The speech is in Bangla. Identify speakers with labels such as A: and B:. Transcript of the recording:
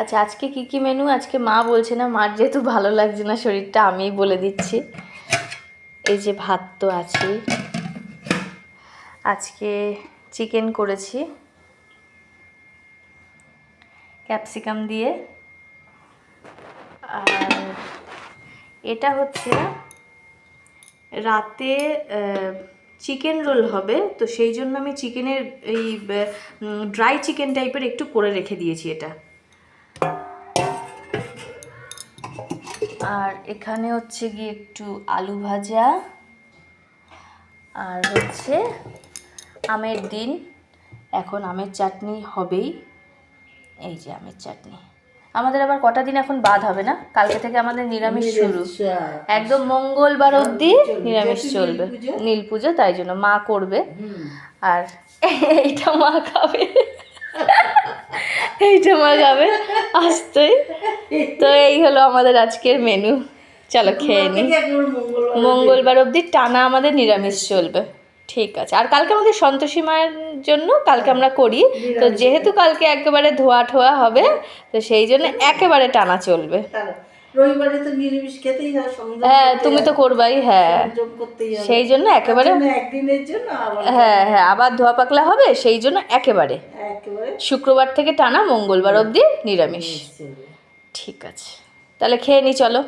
A: আচ্ছা, আজকে কি কি মেনু? আজকে মা বলছে না, মার যেহেতু ভালো লাগছে না শরীরটা, আমিই বলে দিচ্ছি। এই যে ভাত তো আছেই, আজকে চিকেন করেছি ক্যাপসিকাম দিয়ে। আর এটা হচ্ছে রাতে চিকেন রোল হবে, তো সেই জন্য আমি চিকেনের এই ড্রাই চিকেন টাইপের একটু করে রেখে দিয়েছি এটা। আর এখানে হচ্ছে গিয়ে একটু আলু ভাজা, আর হচ্ছে আমের দিন, এখন আমের চাটনি হবেই। এই যে আমের চাটনি। আমাদের আবার কটা দিন এখন বাদ হবে না, কালকে থেকে আমাদের নিরামিষ শুরু, একদম মঙ্গলবার অবধি নিরামিষ চলবে। নীল পুজো, তাই জন্য মা করবে। আর এইটা মা খাবে, এইটা মা খাবে আসতেই। তো এই হলো আমাদের আজকের মেনু। চলো খেয়ে নিই। মঙ্গলবার অবধি টানা আমাদের নিরামিষ চলবে। ঠিক আছে। আর কালকে আমাদের সন্তোষী মায়ের জন্য কালকে আমরা করি, তো যেহেতু কালকে একেবারে ধোয়া ঠোয়া হবে, তো সেই জন্য একেবারে টানা চলবে।
B: রবিবারে তো নিরামিষ খেতেই হয়,
A: হ্যাঁ তুমি তো করবাই। হ্যাঁ, সেই জন্য একেবারে
B: একদিনের জন্য
A: হ্যাঁ হ্যাঁ আবার ধোয়া পাকলা হবে, সেই জন্য একেবারে শুক্রবার থেকে টানা মঙ্গলবার অবধি নিরামিষ। ঠিক আছে, তাহলে খেয়ে নি চলো।